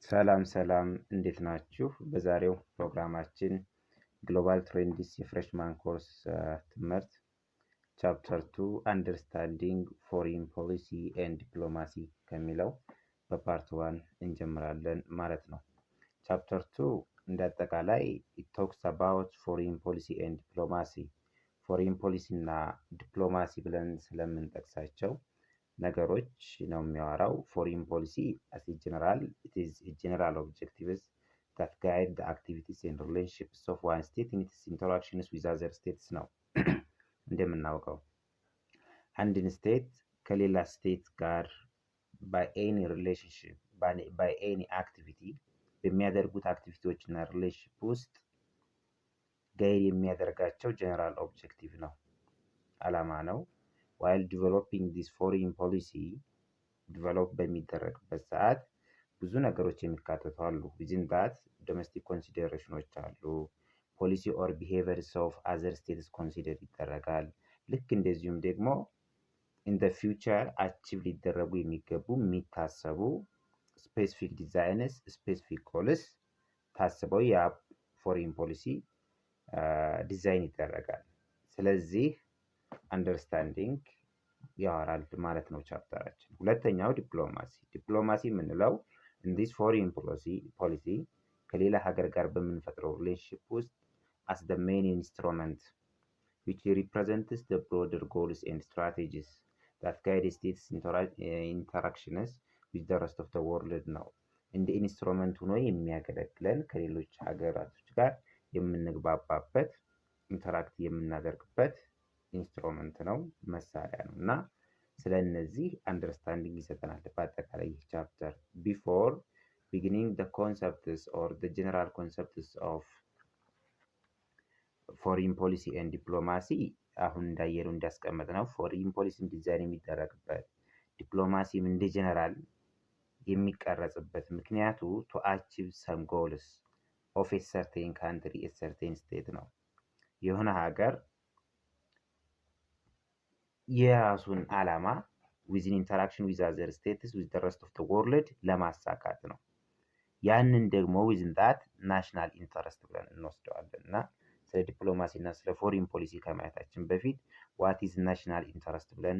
ሰላም እንዴት ናችሁ? በዛሬው ፕሮግራማችን ግሎባል ትሬንድስ የፍሬሽማን ኮርስ ትምህርት ቻፕተር 2 አንደርስታንዲንግ ፎሪን ፖሊሲ ኤንድ ዲፕሎማሲ ከሚለው በፓርት 1 እንጀምራለን ማለት ነው። ቻፕተር 2 እንዳጠቃላይ it talks about foreign policy and diplomacy ፎሪን ፖሊሲ እና ዲፕሎማሲ ብለን ስለምንጠቅሳቸው ነገሮች ነው የሚያወራው። ፎሪን ፖሊሲ as a general it is a general objectives that guide the activities and relationships of one state in its interactions with other states ነው። እንደምናውቀው አንድን ስቴት ከሌላ ስቴት ጋር by any relationship by any activity በሚያደርጉት አክቲቪቲዎች እና ሪሌሽንሺፕ ውስጥ ጋይድ የሚያደርጋቸው ጀነራል ኦብጀክቲቭ ነው፣ አላማ ነው። while developing this foreign policy develop በሚደረግበት ሰዓት ብዙ ነገሮች የሚካተቱ አሉ። within that domestic considerations አሉ። policy or behaviors of other states consider ይደረጋል። ልክ እንደዚሁም ደግሞ in the future achieve ሊደረጉ የሚገቡ የሚታሰቡ specific designs specific goals ታስበው ያ foreign policy ዲዛይን ይደረጋል። ስለዚህ አንደርስታንዲንግ ያወራል ማለት ነው ቻፕተራችን። ሁለተኛው ዲፕሎማሲ የምንለው in this foreign policy ከሌላ ሀገር ጋር በምንፈጥረው ሪሌሽንሺፕ ውስጥ as the main instrument which represents the broader goals and strategies that guide states interactions with the rest of the world ነው። እንደ ኢንስትሩመንት ሆኖ የሚያገለግለን ከሌሎች ሀገራቶች ጋር የምንግባባበት ኢንተራክት የምናደርግበት ኢንስትሩመንት ነው፣ መሳሪያ ነው እና ስለነዚህ አንደርስታንዲንግ ይሰጠናል በአጠቃላይ ይህ ቻፕተር። ቢፎር ቢጊኒንግ the concepts or the general concepts of foreign policy and diplomacy አሁን እንዳየነው እንዳስቀመጥነው ፎሪን ፖሊሲን ዲዛይን የሚደረግበት ዲፕሎማሲም እንደ ጀነራል የሚቀረጽበት ምክንያቱ to achieve some goals of a certain country a certain state ነው። የሆነ ሀገር የራሱን አላማ within interaction with other states with the rest of the world ለማሳካት ነው። ያንን ደግሞ within that national interest ብለን እንወስደዋለን እና ስለ ዲፕሎማሲ እና ስለ ፎሪን ፖሊሲ ከማየታችን በፊት what is national interest ብለን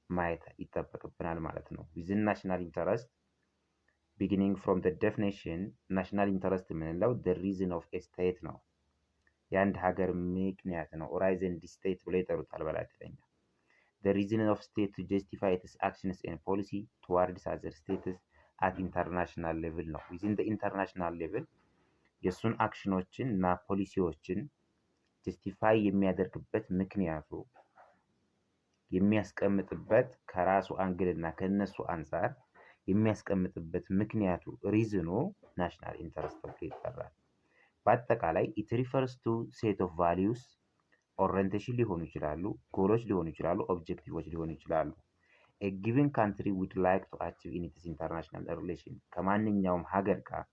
ማየት ይጠበቅብናል ማለት ነው። within national interest beginning from the definition national interest የምንለው the reason of a state ነው። የአንድ ሀገር ምክንያት ነው። ኦራይዘን ዲ ስቴት ብሎ ይጠሩታል በላቲንኛ። the reason of state to justify its actions and policy towards other states at international level ነው። within the international level የሱን አክሽኖችን እና ፖሊሲዎችን ጀስቲፋይ የሚያደርግበት ምክንያቱ የሚያስቀምጥበት ከራሱ አንግል እና ከነሱ አንፃር የሚያስቀምጥበት ምክንያቱ ሪዝኑ ናሽናል ኢንተረስት ተብሎ ይጠራል። በአጠቃላይ it refers to set of values orientation ሊሆኑ ይችላሉ፣ ጎሎች ሊሆኑ ይችላሉ፣ ኦብጀክቲቮች ሊሆኑ ይችላሉ። a given country would like to achieve in its international relation ከማንኛውም ሀገር ጋር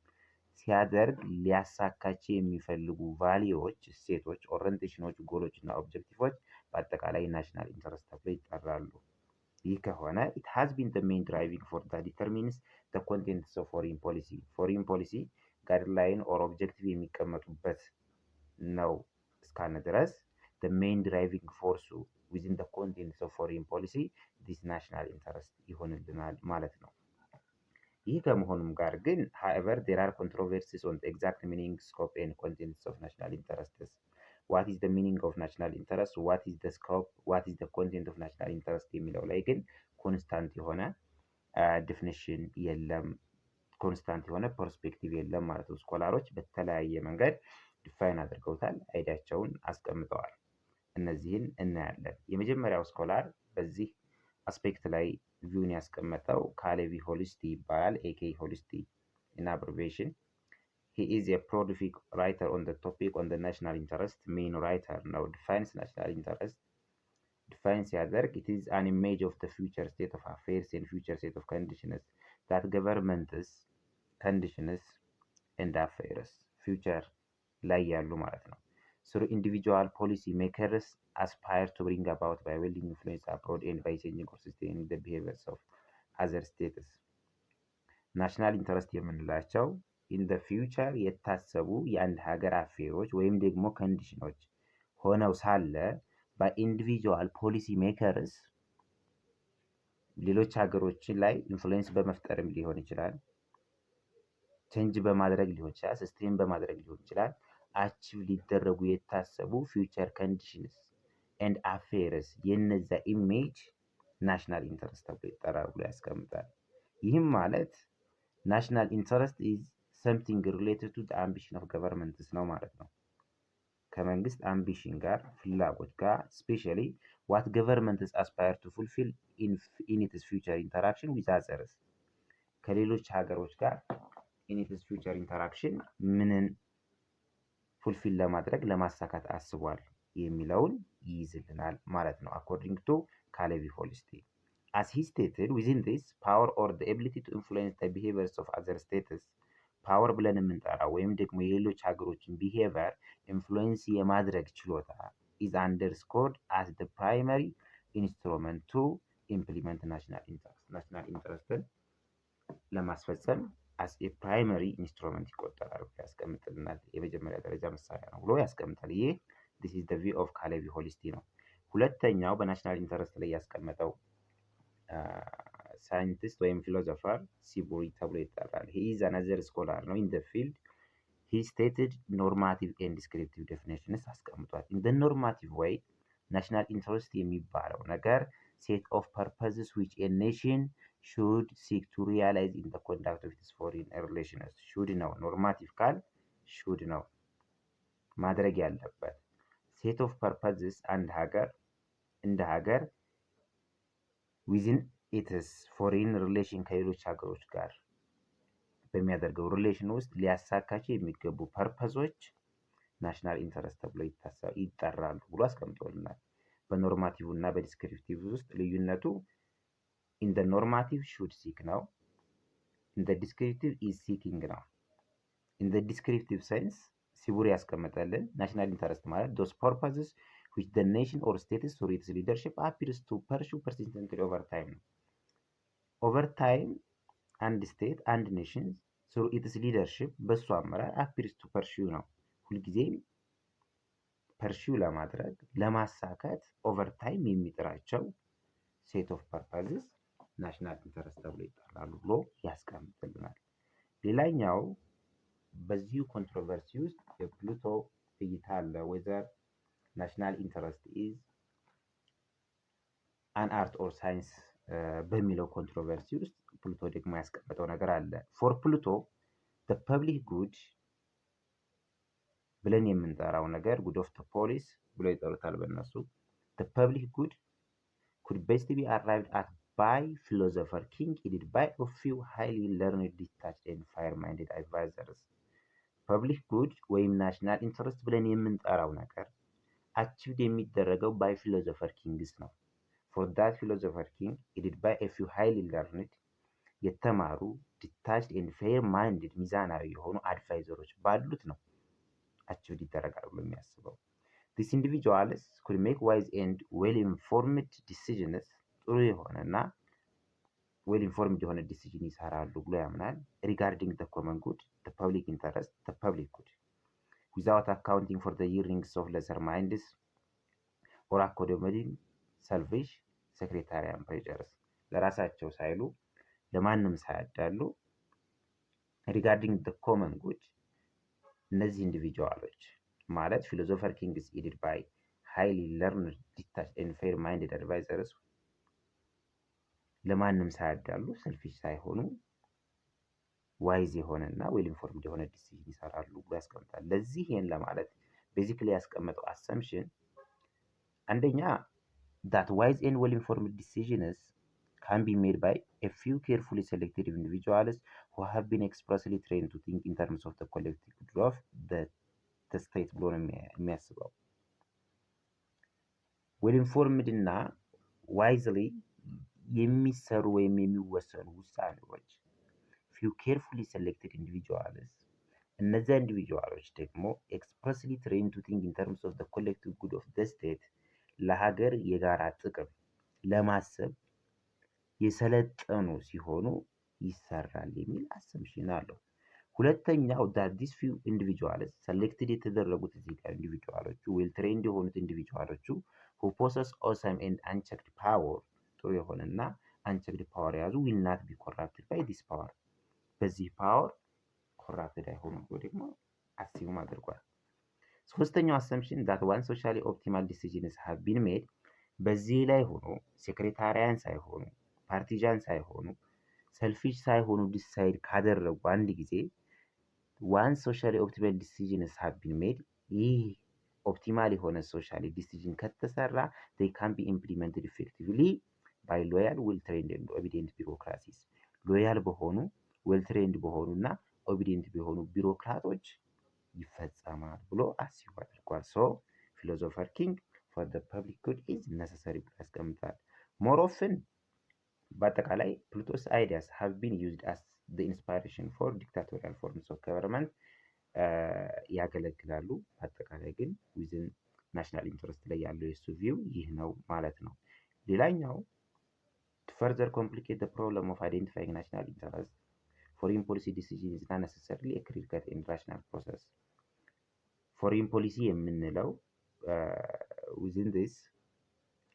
ሲያደርግ ሊያሳካቸው የሚፈልጉ ቫሊዎች፣ እሴቶች፣ ኦሪየንቴሽኖች፣ ጎሎች እና ኦብጀክቲቮች በአጠቃላይ ናሽናል ኢንተረስት ተብሎ ይጠራሉ። ይህ ከሆነ it has been the main driving force that determines the contents of foreign policy foreign policy ጋይድላይን ኦር ኦብጀክቲቭ የሚቀመጡበት ነው እስካነ ድረስ the main driving force within the contents of foreign policy this national interest ይሆንልናል ማለት ነው። ይህ ከመሆኑም ጋር ግን however there are controversies on the exact meaning, scope and contents of national interests. what is the meaning of national interest, what is the scope, what is the content of national interest የሚለው ላይ ግን ኮንስታንት የሆነ ዴፊኒሽን የለም፣ ኮንስታንት የሆነ ፐርስፔክቲቭ የለም ማለት ነው። ስኮላሮች በተለያየ መንገድ ዲፋይን አድርገውታል፣ አይዲያቸውን አስቀምጠዋል። እነዚህን እናያለን። የመጀመሪያው ስኮላር በዚህ አስፔክት ላይ ቪውን ያስቀመጠው ካሌቪ ሆሊስቲ ይባላል። AK ሆሊስቲ in abbreviation. He is a prolific writer on the topic on the national interest. main writer now defines national interest. defines ሲያደርግ it is an image of the future state of affairs and future state of conditions that governments conditions and affairs future ላይ ያሉ ማለት ነው። through individual policy makers aspire to bring about by wielding influence abroad and by changing or sustaining the behaviors of other states ናሽናል ኢንተረስት የምንላቸው ኢን ዘ ፊውቸር የታሰቡ የአንድ ሀገር አፌሮች ወይም ደግሞ ኮንዲሽኖች ሆነው ሳለ በኢንዲቪጁዋል ፖሊሲ ሜከርስ ሌሎች ሀገሮችን ላይ ኢንፍሉዌንስ በመፍጠርም ሊሆን ይችላል፣ ቼንጅ በማድረግ ሊሆን ይችላል፣ ሰስቴን በማድረግ ሊሆን ይችላል። አቺቭ ሊደረጉ የታሰቡ ፊውቸር ኮንዲሽንስ ኤንድ አፌርስ የነዛ ኢሜጅ ናሽናል ኢንተረስት ተብሎ ይጠራል ብሎ ያስቀምጣል። ይህም ማለት ናሽናል ኢንተረስት ኢዝ ሰምቲንግ ሪሌትድ ቱ አምቢሽን ኦፍ ገቨርንመንትስ ነው ማለት ነው። ከመንግስት አምቢሽን ጋር ፍላጎት ጋር ስፔሻሊ ዋት ገቨርንመንትስ አስፓየር ቱ ፉልፊል ኢን ኢትስ ፊውቸር ኢንተራክሽን ዊዝ አዘርስ ከሌሎች ሀገሮች ጋር ኢን ኢትስ ፊውቸር ኢንተራክሽን ምንን ፉልፊል ለማድረግ ለማሳካት አስቧል የሚለውን ይይዝልናል ማለት ነው። አኮርዲንግ ቱ ካሌቪ-ሆልስቴን as he stated within this power or the ability to influence the behaviors of other states ፓወር ብለን የምንጠራው ወይም ደግሞ የሌሎች ሀገሮችን ቢሄቨር ኢንፍሉዌንስ የማድረግ ችሎታ is underscored as the primary instrument to implement national interest ናሽናል ኢንተረስትን ለማስፈጸም as a primary instrument ይቆጠራል ብሎ ያስቀምጥልናል። የመጀመሪያ ደረጃ መሳሪያ ነው ብሎ ያስቀምጣል። ይህ this is the view of ካሌቪ-ሆልስቴን ነው። ሁለተኛው በናሽናል ኢንተረስት ላይ ያስቀመጠው ሳይንቲስት ወይም ፊሎዞፈር ሲቡሪ ተብሎ ይጠራል። he is another scholar ነው in the field he stated normative and descriptive definitions አስቀምጧል። in the normative way national interest የሚባለው ነገር set of purposes which a nation should seek to realize in the conduct of its foreign relations should ነው ኖርማቲቭ ካል should ነው ማድረግ ያለበት set of purposes አንድ ሀገር እንደ ሀገር within its foreign relation ከሌሎች ሀገሮች ጋር በሚያደርገው ሪሌሽን ውስጥ ሊያሳካቸው የሚገቡ ፐርፐዞች ናሽናል ኢንተረስት ተብሎ ይጠራሉ ብሎ አስቀምጦልናል። በኖርማቲቭ እና በዲስክሪፕቲቭ ውስጥ ልዩነቱ in the normative should seek ነው in the descriptive is seeking ነው። in the descriptive sense ሲቡሪ ያስቀመጠልን ናሽናል ኢንተረስት ማለት those purposes which the nation or state through its leadership appears to pursue persistently over time ነው። over time አንድ ስቴት አንድ ኔሽን through its leadership በሱ አመራር appears to pursue ነው ሁልጊዜም ፐርሺው ለማድረግ ለማሳካት ኦቨር ታይም የሚጥራቸው ሴት ኦፍ ፐርፐዝስ ናሽናል ኢንተረስት ተብሎ ይጠራሉ ብሎ ያስቀምጥልናል። ሌላኛው በዚሁ ኮንትሮቨርሲ ውስጥ የፕሉቶ እይታ አለ። whether national interest is an art or science በሚለው ኮንትሮቨርሲ ውስጥ ፕሉቶ ደግሞ ያስቀመጠው ነገር አለ። for Pluto the public good ብለን የምንጠራው ነገር good of the police ብሎ ይጠሩታል በእነሱ the public good could best be arrived at by philosopher king headed by a few highly learned detached and fair-minded advisors ፐብሊክ ጉድ ወይም ናሽናል ኢንተረስት ብለን የምንጠራው ነገር አቺቭድ የሚደረገው ባይ ፊሎዞፈር ኪንግስ ነው። ፎር ዳት ፊሎዞፈር ኪንግ headed by a few highly learned የተማሩ ዲታችድ ኤንድ ፌር ማይንድድ ሚዛናዊ የሆኑ አድቫይዘሮች ባሉት ነው አቺቭድ ይደረጋል ብሎ የሚያስበው። These individuals could make wise and well-informed decisions ጥሩ የሆነና ዌል ኢንፎርምድ የሆነ ዲሲዥን ይሰራሉ ብሎ ያምናል። ሪጋርዲንግ the common good, the public interest, the public good without accounting for the yearnings of lesser minds or accommodating selfish sectarian pressures ለራሳቸው ሳይሉ ለማንም ሳያዳሉ ሪጋርዲንግ the common good እነዚህ ኢንዲቪጁዋሎች ማለት ፊሎዞፈር ኪንግስ headed by highly learned detached and fair-minded advisors ለማንም ሳያዳሉ ሰልፊሽ ሳይሆኑ ዋይዝ የሆነና ዌል ኢንፎርምድ የሆነ ዲሲዥን ይሰራሉ ብሎ ያስቀምጣል። ለዚህ ይሄን ለማለት ቤዚክሊ ያስቀመጠው አሰምሽን አንደኛ that wise and well informed decisions can be made by a few carefully selected individuals who have been expressly trained to think in terms of the collective good of the state ብሎ ነው የሚያስበው። well informed እና wisely የሚሰሩ ወይም የሚወሰኑ ውሳኔዎች few carefully selected individuals እነዚያ ኢንዲቪጁዋሎች ደግሞ expressly trained to think in terms of the collective good of the state ለሀገር የጋራ ጥቅም ለማሰብ የሰለጠኑ ሲሆኑ ይሰራል የሚል አሰምሽን አለው። ሁለተኛው that these few individuals selected የተደረጉት እዚህ ጋር ኢንዲቪጁዋሎቹ ዌል ትሬንድ የሆኑት ኢንዲቪጁዋሎቹ who possess awesome and unchecked power ጥሩ የሆነና unchecked power የያዙ will not be corrupted by this power በዚህ ፓወር ኮራፕትድ አይሆኑም ብሎ ደግሞ አስዩም አድርጓል። ሶስተኛው አሰምሽን that one socially optimal decisions have been made በዚህ ላይ ሆኖ ሴክሬታሪያን ሳይሆኑ ፓርቲዛን ሳይሆኑ ሰልፊሽ ሳይሆኑ ዲሳይድ ካደረጉ አንድ ጊዜ one socially optimal decisions have been made ይህ ኦፕቲማል የሆነ ሶሻሊ ዲሲዥን ከተሰራ they can be implemented effectively by loyal well trained and obedient bureaucracies ሎያል በሆኑ ዌል ትሬንድ በሆኑና ኦቢዲየንት በሆኑ ቢሮክራቶች ይፈጸማል ብሎ አስዩ አድርጓል። ሶ ፊሎሶፈር ኪንግ for the public good is necessary ብሎ ያስቀምጣል። more often በአጠቃላይ ፕሉቶስ ideas have been used as the inspiration for dictatorial forms of government ያገለግላሉ። በአጠቃላይ ግን within national interest ላይ ያለው የሱ ቪው ይህ ነው ማለት ነው። ሌላኛው to further complicate the problem of identifying national interest foreign policy decision is not necessarily a clear-cut and rational process foreign policy የምንለው within this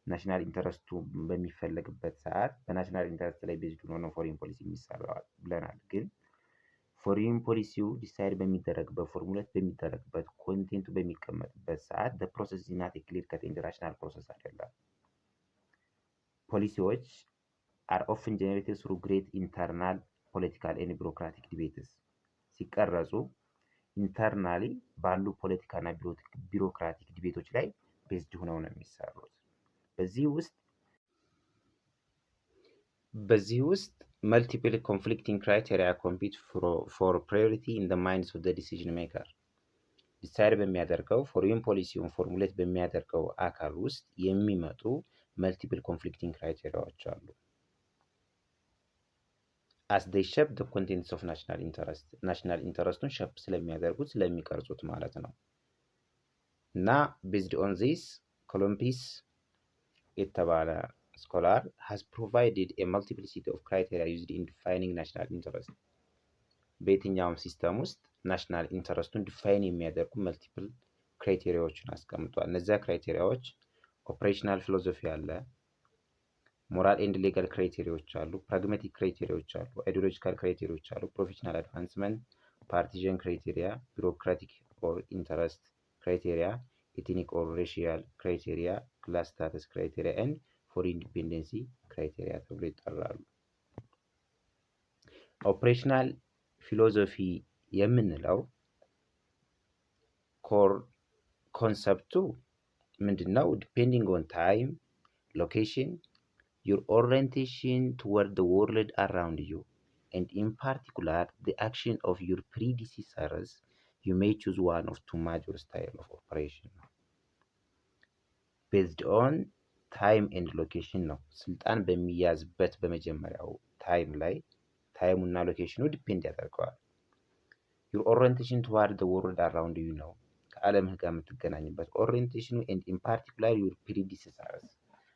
ናሽናል ኢንተረስቱ በሚፈለግበት ሰዓት በናሽናል ኢንተረስት ላይ ቤዝድ ሆኖ ነው ፎሬን ፖሊሲ የሚሰራው ብለናል። ግን ፎሬን ፖሊሲው ዲሳይድ በሚደረግበት ፎርሙሌት በሚደረግበት ኮንቴንቱ በሚቀመጥበት ሰዓት the process is not a clear-cut and rational process አይደለም። ፖሊሲዎች are often generated through great internal political and bureaucratic debates ሲቀረጹ ኢንተርናሊ ባሉ ፖለቲካና ቢሮክራቲክ ዲቤቶች ላይ ቤዝድ ሆነው ነው የሚሰሩት። በዚህ ውስጥ multiple conflicting criteria compete for priority in the minds of the decision maker ዲሳይድ በሚያደርገው ፎሬን ፖሊሲውን ፎርሙሌት በሚያደርገው አካል ውስጥ የሚመጡ multiple conflicting criteriaዎች አሉ። as they shape the contents of national interest national interestን ሼፕ ስለሚያደርጉት ስለሚቀርጹት ማለት ነው። እና based on this ኮሎምፒስ የተባለ scholar has provided a multiplicity of criteria used in defining national interest በየትኛውም ሲስተም ውስጥ ናሽናል ኢንተረስቱን ዲፋይን የሚያደርጉ መልቲፕል ክራይቴሪያዎችን አስቀምጧል። እነዚያ ክራይቴሪያዎች ኦፕሬሽናል ፊሎሶፊ አለ፣ ሞራል ኤንድ ሌጋል ክራይቴሪያዎች አሉ፣ ፕራግማቲክ ክራይቴሪያዎች አሉ፣ አይዲዮሎጂካል ክራይቴሪያዎች አሉ፣ ፕሮፌሽናል አድቫንስመንት፣ ፓርቲዛን ክራይቴሪያ፣ ቢሮክራቲክ ኦር ኢንተረስት ክራይቴሪያ፣ ኤትኒክ ኦር ሬሺያል ክራይቴሪያ፣ ክላስ ስታተስ ክራይቴሪያ ኤንድ ፎር ኢንዲፔንደንሲ ክራይቴሪያ ተብሎ ይጠራሉ። ኦፕሬሽናል ፊሎሶፊ የምንለው ኮር ኮንሰፕቱ ምንድነው? ዲፔንዲንግ ኦን ታይም ሎኬሽን your orientation toward the world around you and in particular the action of your predecessors you may choose one of two major style of operation based on time and location ነው። ስልጣን በሚያዝበት በመጀመሪያው ታይም ላይ ታይሙና ሎኬሽኑ ዲፔንድ ያደርገዋል። your orientation toward the world around you ነው ከዓለምህ ጋር የምትገናኝበት orientation and in particular your predecessors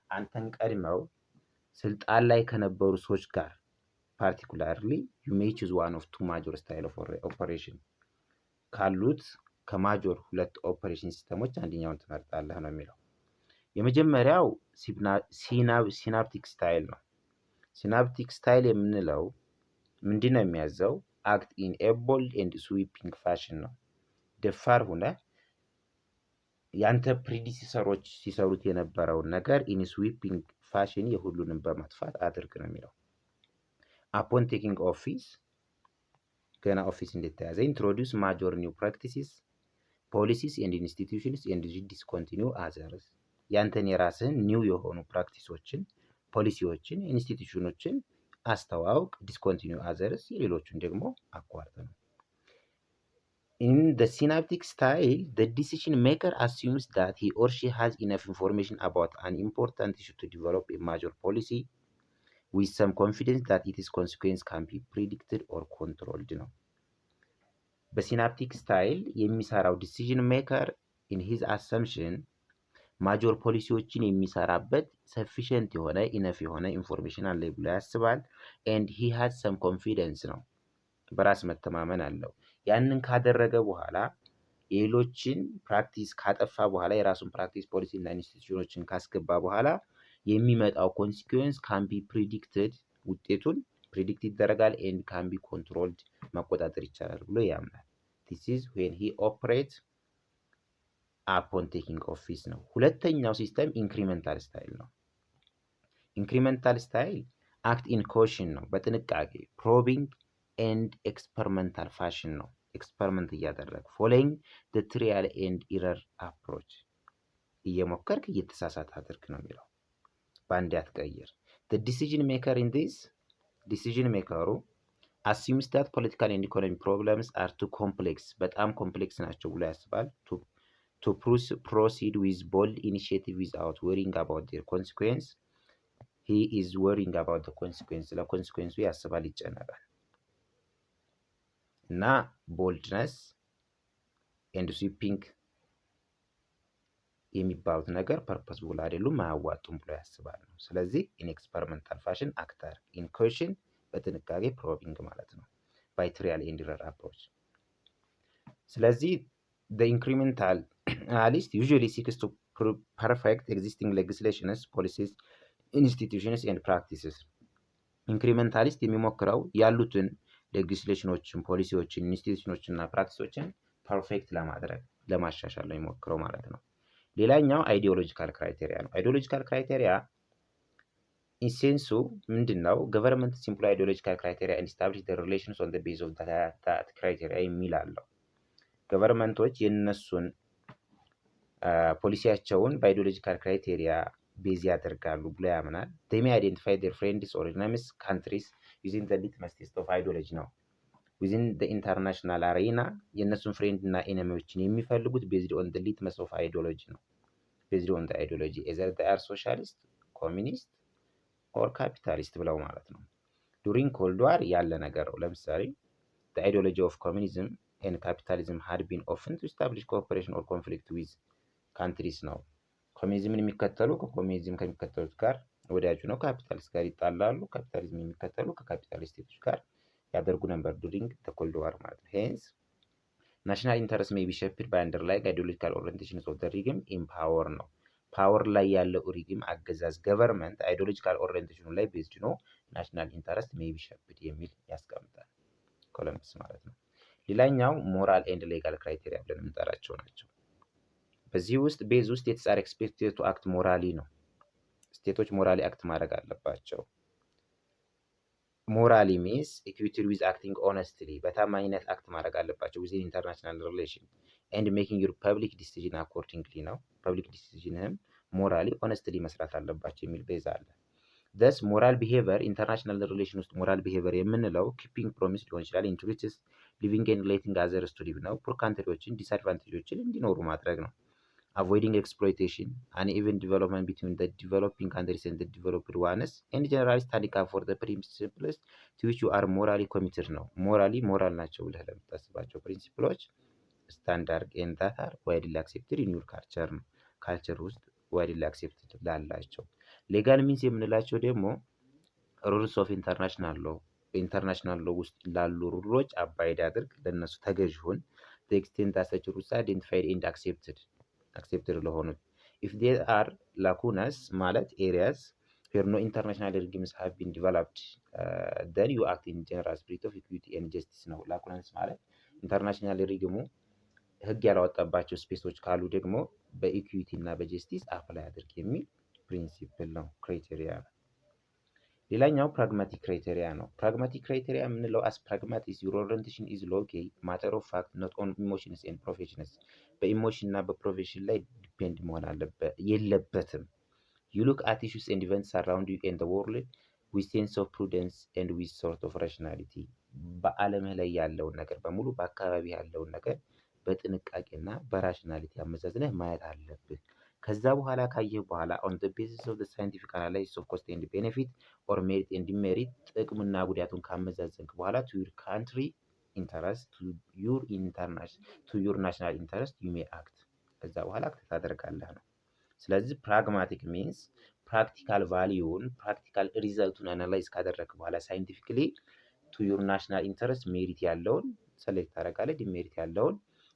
አንተን ቀድመው ስልጣን ላይ ከነበሩ ሰዎች ጋር ፓርቲኩላርሊ you may choose one of two major style of operation ካሉት ከማጆር ሁለት ኦፐሬሽን ሲስተሞች አንደኛውን ትመርጣለህ ነው የሚለው። የመጀመሪያው ሲናፕቲክ ስታይል ነው። ሲናፕቲክ ስታይል የምንለው ምንድነው የሚያዘው? አክት ኢን ኤ ቦልድ ኤንድ ስዊፒንግ ፋሽን ነው። ደፋር ሆነ ያንተ ፕሪዲሲሰሮች ሲሰሩት የነበረውን ነገር ኢን ስዊፒንግ ፋሽን የሁሉንም በማጥፋት አድርግ ነው የሚለው። upon taking office ገና ኦፊስ እንደተያዘ introduce major new practices policies and institutions and discontinue others ያንተን የራስህን ኒው የሆኑ ፕራክቲሶችን ፖሊሲዎችን ኢንስቲትዩሽኖችን አስተዋውቅ discontinue others የሌሎቹን ደግሞ አቋርጥ ነው። In the synaptic style, the decision maker assumes that he or she has enough information about an important issue to develop a major policy with some confidence that its consequence can be predicted or controlled ነው። በሲናፕቲክ ስታይል የሚሰራው ዲሲዥን ሜከር in his assumption ማጆር ፖሊሲዎችን የሚሰራበት ሰፊሽንት የሆነ ኢነፍ የሆነ ኢንፎርሜሽን አለ ብሎ ያስባል። ኤንድ ሂ ሃዝ ሰም ኮንፊደንስ ነው፣ በራስ መተማመን አለው። ያንን ካደረገ በኋላ የሌሎችን ፕራክቲስ ካጠፋ በኋላ የራሱን ፕራክቲስ ፖሊሲ እና ኢንስቲትዩሽኖችን ካስገባ በኋላ የሚመጣው ኮንሲኩዌንስ ካን ቢ ፕሪዲክትድ፣ ውጤቱን ፕሪዲክት ይደረጋል። ኤንድ ካን ቢ ኮንትሮልድ፣ መቆጣጠር ይቻላል ብሎ ያምናል። ዲስ ኢዝ ዌን ሂ ኦፕሬት አፖን ቴኪንግ ኦፊስ ነው። ሁለተኛው ሲስተም ኢንክሪመንታል ስታይል ነው። ኢንክሪመንታል ስታይል አክት ኢን ኮሽን ነው፣ በጥንቃቄ ፕሮቢንግ ኤንድ ኤክስፐሪመንታል ፋሽን ነው። ኤክስፐሪመንት እያደረግ ፎሎዊንግ ዘ ትሪያል ኤንድ ኢረር አፕሮች፣ እየሞከርክ እየተሳሳት አድርግ ነው የሚለው፣ በአንድ አትቀይር። ዘ ዲሲዥን ሜከር ኢን ዲስ፣ ዲሲዥን ሜከሩ አሲዩምስ ዳት ፖለቲካል ኤንድ ኢኮኖሚ ፕሮብለምስ አር ቱ ኮምፕሌክስ፣ በጣም ኮምፕሌክስ ናቸው ብሎ ያስባል። to proceed with bold initiative without worrying about their consequence. He is worrying about the consequence. ስለ ኮንሲኩዌንሱ ያስባል፣ ይጨነቃል። እና ቦልድነስ ኤንድ ስዊፒንግ የሚባሉት ነገር ፐርፐስቡል አይደሉም፣ አያዋጡም ብሎ ያስባል ነው። ስለዚህ ኢን ኤክስፐሪመንታል ፋሽን አክተር፣ ኢን ኮሽን በጥንቃቄ ፕሮቢንግ ማለት ነው፣ ባይ ትሪያል ኤንድ ኢረር አፕሮች። ስለዚህ the incrementalist usually seeks to perfect existing legislations, policies, institutions and practices. ኢንክሪመንታሊስት የሚሞክረው ያሉትን ሌጊስሌሽኖችን፣ ፖሊሲዎችን፣ ኢንስቲትዩሽኖችን እና ፕራክቲሶችን ፐርፌክት ለማድረግ ለማሻሻል ነው የሚሞክረው ማለት ነው። ሌላኛው አይዲዮሎጂካል ክራይቴሪያ ነው። አይዲዮሎጂካል ክራይቴሪያ ኢሴንሱ ምንድን ነው? ገቨርንመንት ሲምፕል አይዲዮሎጂካል ክራይቴሪያ ኤንድ ስታብሊሽ ዘ ሪሌሽንስ ኦን ዘ ቤዝ ኦፍ ዛት ክራይቴሪያ የሚል አለው። ገቨርንመንቶች የነሱን ፖሊሲያቸውን በአይዲዮሎጂካል ክራይቴሪያ ቤዝ ያደርጋሉ ብሎ ያምናል። they may identify their friends or enemies countries using the litmus test of ideology ነው። within the international arena የነሱን ፍሬንድ እና ኤኒሚዎችን የሚፈልጉት based on the litmus of ideology ነው። based on the ideology either they are socialist, communist or capitalist ብለው ማለት ነው። during cold war ያለ ነገር ነው። ለምሳሌ the ideology of communism and capitalism had been often to establish cooperation or conflict with countries ነው። ኮሚኒዝምን የሚከተሉ ከኮሚኒዝም ከሚከተሉት ጋር ወዳጁ ነው፣ ካፒታሊስት ጋር ይጣላሉ። ካፒታሊዝም የሚከተሉ ከካፒታሊስቶች ጋር ያደርጉ ነበር ዱሪንግ ዘ ኮልድ ዋር ማለት ነው። ሄንስ ናሽናል ኢንተረስት ሜይ ቢ ሼፕድ ባይ አንደርላይንግ አይዲዮሎጂካል ኦሪየንቴሽንስ ኦፍ ዘ ሪግም ኢን ፓወር ነው። ፓወር ላይ ያለው ሪግም አገዛዝ ገቨርንመንት አይዲዮሎጂካል ኦሪየንቴሽኑ ላይ ቤዝድ ነው ናሽናል ኢንተረስት ሜይ ቢ ሼፕድ የሚል ያስቀምጣል ኮሎምብስ ማለት ነው። ሌላኛው ሞራል ኤንድ ሌጋል ክራይቴሪያ ብለን የምንጠራቸው ናቸው። በዚህ ውስጥ ቤዝ ውስጥ የተጻረ ኤክስፔክትድ ቱ አክት ሞራሊ ነው። ስቴቶች ሞራሊ አክት ማድረግ አለባቸው። ሞራሊ ሚንስ ኢኩዊቲ ዊዝ አክቲንግ ኦነስትሊ፣ በታማኝነት አክት ማድረግ አለባቸው ዊዝ ኢንተርናሽናል ሪሌሽን ኤንድ ሜኪንግ ዩር ፐብሊክ ዲሲዥን አኮርዲንግሊ ነው። ፐብሊክ ዲሲዥንህም ሞራሊ ኦነስትሊ መስራት አለባቸው የሚል ቤዝ አለ። ደስ ሞራል ቢሄቨር ኢንተርናሽናል ሪሌሽን ውስጥ ሞራል ቢሄቨር የምንለው ኪፒንግ ፕሮሚስ ሊሆን ይችላል። ኢንትሪስትስ ሊቪንግ ኤንድ ሌቲንግ አዘርስ ቱ ሊቭ ነው። ፑር ካንትሪዎችን ዲስአድቫንቴጆችን እንዲኖሩ ማድረግ ነው። አቮይዲንግ ኤክስፕሎይቴሽን አን ኢቨን ዲቨሎፕመንት ቢትዊን ዘ ዲቨሎፒንግ ካንትሪስ ኤንድ ዘ ዲቨሎፕድ ዋንስ ኤንድ ጀነራሊ ስታንዲንግ አፕ ፎር ዘ ፕሪንሲፕልስ ቱ ዊች ዩ አር ሞራሊ ኮሚትድ ነው። ሞራል ናቸው ብለህ ለምታስባቸው ፕሪንሲፕሎች ስታንዳርድ ኤንድ ዛት አር ዋይድሊ አክሴፕትድ ኢን ዩር ካልቸር ነው። ካልቸር ውስጥ ዋይድሊ አክሴፕትድ ላላቸው። ሌጋል ሚንስ የምንላቸው ደግሞ ሩልስ ኦፍ ኢንተርናሽናል ሎ፣ በኢንተርናሽናል ሎ ውስጥ ላሉ ሩሎች አባይድ አድርግ፣ ለነሱ ተገዥ ሁን። ዘ ኤክስቴንት ዛት ሰች ሩልስ አር አይደንቲፋይድ ኤንድ አክሴፕትድ ለሆኑት። ኢፍ ዜር አር ላኩናስ ማለት ኤሪያስ ዌር ኖ ኢንተርናሽናል ሪግምስ ሃቭ ቢን ዲቨሎፕድ ደን ዩ አክት ኢን ጀነራል ስፒሪት ኦፍ ኢኩዊቲ ኤንድ ጀስቲስ ነው። ላኩናስ ማለት ኢንተርናሽናል ሪግሙ ህግ ያላወጣባቸው ስፔሶች ካሉ ደግሞ በኢኩዊቲ እና በጀስቲስ አፕላይ አድርግ የሚል ፕሪንሲፕል ነው፣ ክራይቴሪያ ነው። ሌላኛው ፕራግማቲክ ክራይቴሪያ ነው። ፕራግማቲክ ክራይቴሪያ የምንለው አስ ፕራግማቲስ ዩር ኦሪየንቴሽን ኢዝ ሎኬ ማተር ኦፍ ፋክት ኖት ኦን ኢሞሽንስ ኤንድ ፕሮፌሽንስ፣ በኢሞሽን እና በፕሮፌሽን ላይ ዲፔንድ መሆን የለበትም። ዩ ሉክ አት ኢሹስ ኤንድ ኢቨንትስ አራውንድ ዩ ኤንድ ዘ ወርልድ ዊዝ ሴንስ ኦፍ ፕሩደንስ ኤንድ ዊዝ ሶርት ኦፍ ራሽናሊቲ፣ በዓለምህ ላይ ያለውን ነገር በሙሉ በአካባቢ ያለውን ነገር በጥንቃቄና በራሽናሊቲ አመዛዝነህ ማየት አለብህ። ከዛ በኋላ ካየህ በኋላ ኦን ዘ ቤሲስ ኦፍ ዘ ሳይንቲፊክ አናላይሲስ ኦፍ ኮስት ኤንድ ቤኔፊት ኦር ሜሪት ኤንድ ዲሜሪት፣ ጥቅምና ጉዳቱን ካመዛዘንክ በኋላ ቱ ዩር ካንትሪ ኢንተረስት ቱ ዩር ናሽናል ኢንተረስት ዩ ሜይ አክት፣ ከዛ በኋላ አክት ታደርጋለህ ነው። ስለዚህ ፕራግማቲክ ሚንስ ፕራክቲካል ቫሊዩን ፕራክቲካል ሪዘልቱን አናላይዝ ካደረግ በኋላ ሳይንቲፊክሊ ቱ ዩር ናሽናል ኢንተረስት ሜሪት ያለውን ሰሌክት ታደርጋለህ፣ ዲሜሪት ያለውን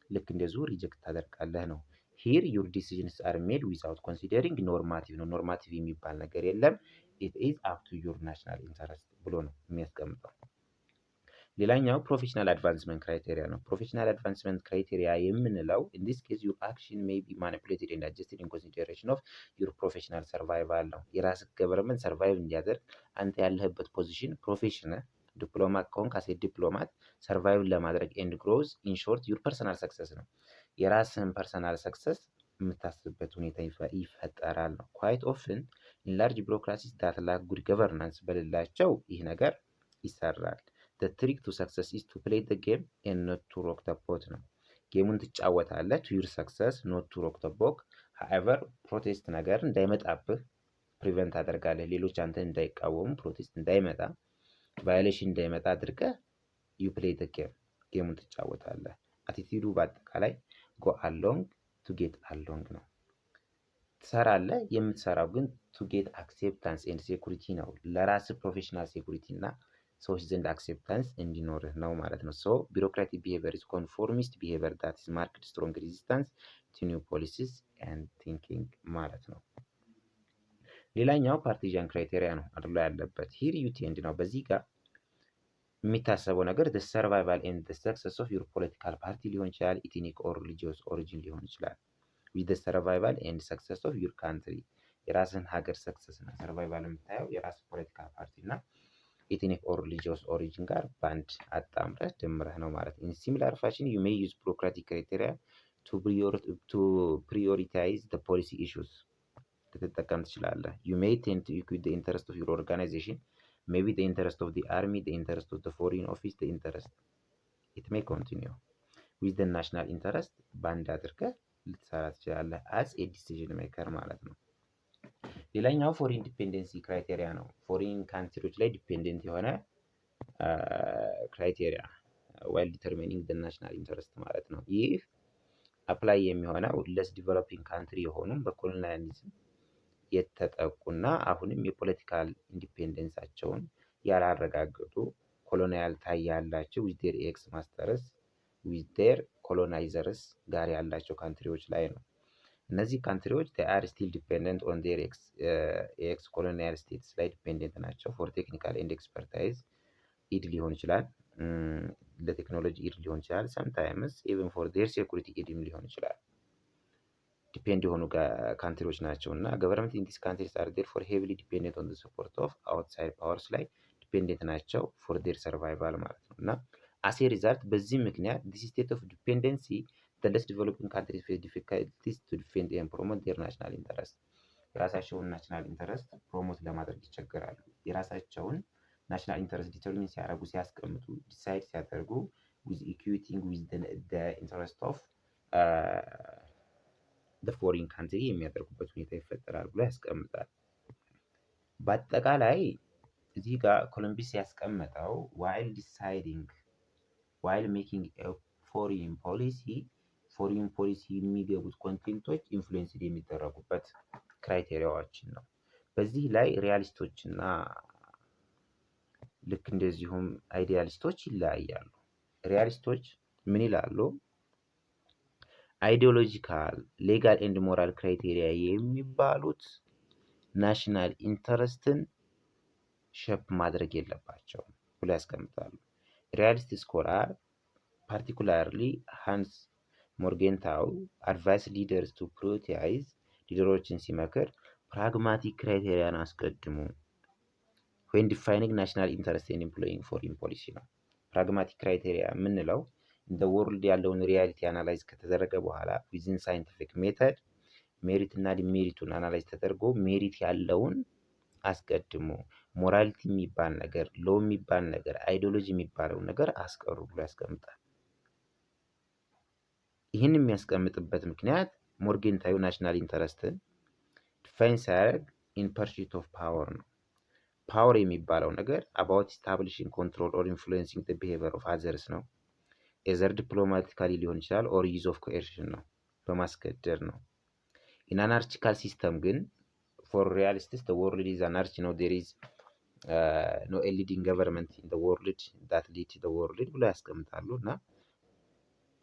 ልክ እንደዚሁ ሪጀክት ታደርጋለህ ነው። ሂር ዩር ዲሲዥንስ አር ሜድ ዊዛውት ኮንሲደሪንግ ኖርማቲቭ ነው። ኖርማቲቭ የሚባል ነገር የለም። ኢት ኢዝ አፕ ቱ ዩር ናሽናል ኢንተረስት ብሎ ነው የሚያስቀምጠው። ሌላኛው ፕሮፌሽናል አድቫንስመንት ክራይቴሪያ ነው። ፕሮፌሽናል አድቫንስመንት ክራይቴሪያ የምንለው ኢን ዲስ ኬዝ ዩር አክሽን ሜይ ቢ ማኒፑሌትድ ኤንድ አጀስትድ ኢን ኮንሲደሬሽን ኦፍ ዩር ፕሮፌሽናል ሰርቫይቫል ነው። የራስህ ገቨርንመንት ሰርቫይቭ እንዲያደርግ አንተ ያለህበት ፖዚሽን ፕሮፌሽን ዲፕሎማት ከሆንክ አሴ ዲፕሎማት ሰርቫይቭ ለማድረግ ኤንድ ግሮዝ ኢን ሾርት ዩር ፐርሰናል ሰክሰስ ነው። የራስህን ፐርሰናል ሰክሰስ የምታስብበት ሁኔታ ይፈጠራል ነው። ኳይት ኦፍን ኢን ላርጅ ቢሮክራሲስ ዳት ላክ ጉድ ገቨርናንስ በሌላቸው ይህ ነገር ይሰራል። the trick to success is to play the game and not to rock the boat ነው። ጌሙን ትጫወታለህ to your success not to rock the boat. however ፕሮቴስት ነገር እንዳይመጣብህ ፕሪቨንት አደርጋለህ። ሌሎች አንተን እንዳይቃወሙ ፕሮቴስት እንዳይመጣ ቫዮሌሽን እንዳይመጣ አድርገህ ዩ ፕሌይ ዘ ጌም ጌሙን ትጫወታለህ። አቲቲዩዱ በአጠቃላይ ጎ አሎንግ ቱ ጌት አሎንግ ነው። ትሰራለህ፣ የምትሰራው ግን ቱ ጌት አክሴፕታንስ ኤንድ ሴኩሪቲ ነው። ለራስህ ፕሮፌሽናል ሴኩሪቲ እና ሰዎች ዘንድ አክሴፕታንስ እንዲኖርህ ነው ማለት ነው። ሶ ቢሮክራቲክ ቢሄቪየር ኢዝ ኮንፎርሚስት ቢሄቪየር ዳት ኢዝ ማርክድ ስትሮንግ ሬዚስታንስ ቱ ኒው ፖሊሲስ ኤንድ ቲንኪንግ ማለት ነው። ሌላኛው ፓርቲዛን ክራይቴሪያ ነው አድሎ ያለበት። ሂር ዩ ቴንድ ነው። በዚህ ጋር የሚታሰበው ነገር the survival and the success of your political party ሊሆን ይችላል፣ ኢትኒክ ኦር ሪሊጂየስ ኦሪጂን ሊሆን ይችላል። with the survival and success of your country የራስን ሀገር ሰክሰስ እና ሰርቫይቫል የምታየው የራስ ፖለቲካል ፓርቲ እና ኢትኒክ ኦር ሪሊጂየስ ኦሪጂን ጋር ባንድ አጣምረህ ድምረህ ነው ማለት ነው። in similar fashion you may use bureaucratic criteria to prioritize the policy issues ልትጠቀም ትችላለህ። you may tend to equate the interest of your organization, maybe the interest of the army, the interest of the foreign office, the interest it may continue with the national interest ባንድ አድርገህ ልትሰራ ትችላለህ as a decision maker ማለት ነው። ሌላኛው ፎሪን ዲፔንደንሲ ክራይቴሪያ ነው። ፎሪን ካንትሪዎች ላይ ዲፔንደንት የሆነ ክራይቴሪያ while determining the national interest ማለት ነው። ይህ አፕላይ የሚሆነው ለስ ዲቨሎፒንግ ካንትሪ የሆኑ በኮሎኒያሊዝም የተጠቁና አሁንም የፖለቲካል ኢንዲፔንደንሳቸውን ያላረጋገጡ ኮሎኒያል ታይ ያላቸው with their ex masters with their colonizers ጋር ያላቸው ካንትሪዎች ላይ ነው። እነዚህ ካንትሪዎች they are still dependent on their ex colonial states ላይ ዲፔንደንት ናቸው። for technical and expertise ኢድ ሊሆን ይችላል፣ ለቴክኖሎጂ ኢድ ሊሆን ይችላል፣ sometimes even for their security ኢድም ሊሆን ይችላል። ዲፔንድ የሆኑ ካንትሪዎች ናቸው እና ገቨርንመንት ኢን ዲስ ካንትሪስ አር therefore heavily dependent on the support of outside powers ላይ ዲፔንደንት ናቸው for their survival ማለት ነው። እና as a result በዚህ ምክንያት this state of dependency the less developing countries face difficulties to defend and promote their national interest የራሳቸውን ናሽናል ኢንተረስት ፕሮሞት ለማድረግ ይቸገራሉ። የራሳቸውን ናሽናል ኢንተረስት ዲተርሚን ሲያደርጉ ሲያስቀምጡ ዲሳይድ ሲያደርጉ with equating with the interest of the foreign country የሚያደርጉበት ሁኔታ ይፈጠራል ብሎ ያስቀምጣል። በአጠቃላይ እዚህ ጋር ኮሎምቢስ ያስቀመጠው while making a foreign policy የሚገቡት ኮንቴንቶች ኢንፍሉዌንስ የሚደረጉበት ክራይቴሪያዎችን ነው። በዚህ ላይ ሪያሊስቶች እና ልክ እንደዚሁም አይዲያሊስቶች ይለያያሉ። ሪያሊስቶች ምን ይላሉ? አይዲዮሎጂካል ሌጋል ኤንድ ሞራል ክራይቴሪያ የሚባሉት ናሽናል ኢንተረስትን ሸፕ ማድረግ የለባቸውም ብሎ ያስቀምጣሉ። ሪያሊስት ስኮላር ፓርቲኩላርሊ ሃንስ ሞርጌንታው አድቫይስ ሊደርስ ቱ ፕሪዮሪታይዝ ሊደሮችን ሲመክር ፕራግማቲክ ክራይቴሪያን አስቀድሙ when defining national interest and employing foreign policy ነው። ፕራግማቲክ ክራይቴሪያ የምንለው እንደ ወርልድ ያለውን ሪያሊቲ አናላይዝ ከተደረገ በኋላ ዊዝን ሳይንቲፊክ ሜተድ ሜሪት እና ዲሜሪቱን አናላይዝ ተደርጎ ሜሪት ያለውን አስቀድሙ፣ ሞራሊቲ የሚባል ነገር፣ ሎ የሚባል ነገር፣ አይዲዮሎጂ የሚባለው ነገር አስቀሩ ብሎ ያስቀምጣል። ይህን የሚያስቀምጥበት ምክንያት ሞርጌንታዩ ናሽናል ኢንተረስትን ዲፋይን ሲያደርግ ኢን ፐርሱት ኦፍ ፓወር ነው። ፓወር የሚባለው ነገር አባውት ኢስታብሊሽንግ ኮንትሮል ኦር ኢንፍሉዌንሲንግ ዘ ቢሄቪየር ኦፍ አዘርስ ነው። ኤዘር ዲፕሎማቲካሊ ሊሆን ይችላል ኦር ዩዝ ኦፍ ኮኤርሽን ነው፣ በማስገደድ ነው። In anarchical system ግን for realists the world is anarchy, no there is no a leading government in the world that lead the world ብሎ ያስቀምጣሉ። እና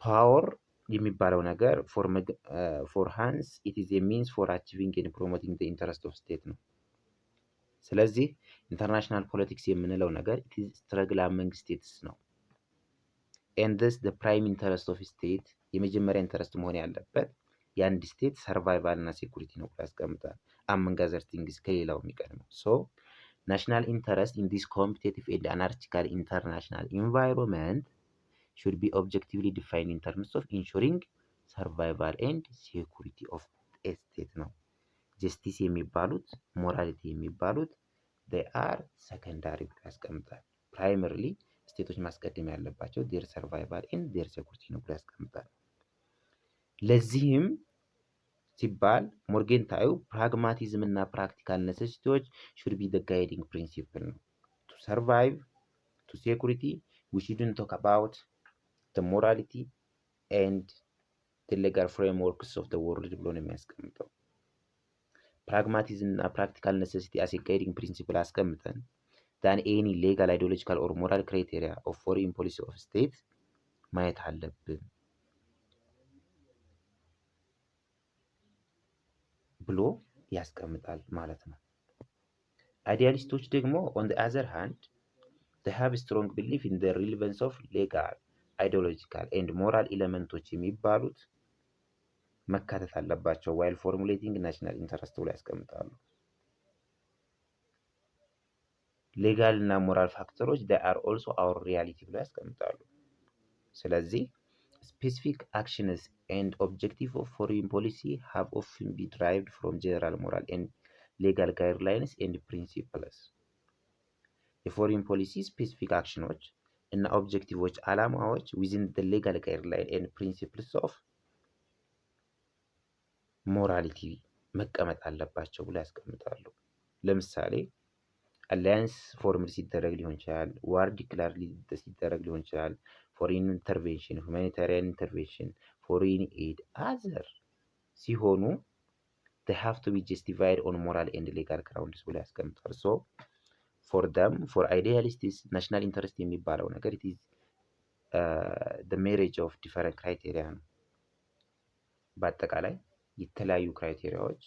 ፓወር የሚባለው ነገር for Hans it is a means for achieving and promoting the interest of state ነው። ስለዚህ ኢንተርናሽናል ፖለቲክስ የምንለው ነገር it is struggle among states ነው። and thus the prime interest of state የመጀመሪያ ኢንተረስት መሆን ያለበት የአንድ ስቴት ሰርቫይቫል እና ሴኩሪቲ ነው ብሎ ያስቀምጣል። among other things ከሌላው የሚቀድመው so national interest in this competitive and anarchical international environment should be objectively defined in terms of ensuring survival and security of a state ነው። ጀስቲስ የሚባሉት ሞራሊቲ የሚባሉት they are secondary ብሎ ያስቀምጣል። primarily ስቴቶች ማስቀደም ያለባቸው their survival and their security ነው ብሎ ያስቀምጣል። ለዚህም ሲባል ሞርጌንታዩ ፕራግማቲዝም እና ፕራክቲካል ኔሴሲቲዎች should be the guiding principle ነው። to survive to security we shouldn't talk about the morality and the legal frameworks of the world ብሎ ነው የሚያስቀምጠው። ፕራግማቲዝም እና ፕራክቲካል ኔሴሲቲ as a guiding principle አስቀምጠን than any legal ideological or moral criteria of foreign policy of state ማየት አለብን ብሎ ያስቀምጣል ማለት ነው። አይዲያሊስቶች ደግሞ on the other hand they have a strong belief in the relevance of legal ideological and moral ኤሌመንቶች የሚባሉት መካተት አለባቸው while formulating national interest ብሎ ያስቀምጣሉ። ሌጋል እና ሞራል ፋክተሮች they are also our reality ብሎ ያስቀምጣሉ። ስለዚህ specific actions and objective of foreign policy have often been derived from general moral and legal guidelines and principles። የፎሬን ፖሊሲ ስፔሲፊክ አክሽኖች እና ኦብጀክቲቮች ዓላማዎች within the legal guideline and principles of morality መቀመጥ አለባቸው ብሎ ያስቀምጣሉ። ለምሳሌ አላያንስ ፎርምድ ሲደረግ ሊሆን ይችላል፣ ዋር ዲክላር ሲደረግ ሊሆን ይችላል፣ ፎሬን ኢንተርቬንሽን፣ ሁማኒታሪያን ኢንተርቬንሽን፣ ፎሬን ኤድ አዘር ሲሆኑ they have to be justified on moral and legal grounds ብሎ ያስቀምጣል። so for them for idealists national interest የሚባለው ነገር it is the marriage of different criteria ነው። በአጠቃላይ የተለያዩ ክራይቴሪያዎች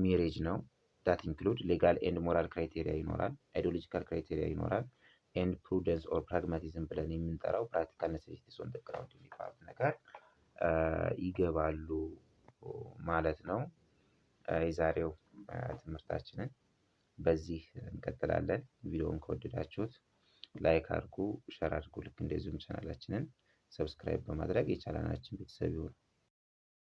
ሜሬጅ ነው that include legal and moral criteria ይኖራል፣ ideological criteria ይኖራል and prudence or pragmatism ብለን የምንጠራው practical necessities on the ground የሚባሉ ነገር ይገባሉ ማለት ነው። የዛሬው ትምህርታችንን በዚህ እንቀጥላለን። ቪዲዮውን ከወደዳችሁት ላይክ አድርጉ፣ ሼር አድርጉ። ልክ እንደዚሁም ቻናላችንን ሰብስክራይብ በማድረግ የቻናላችን ቤተሰብ ይሁኑ።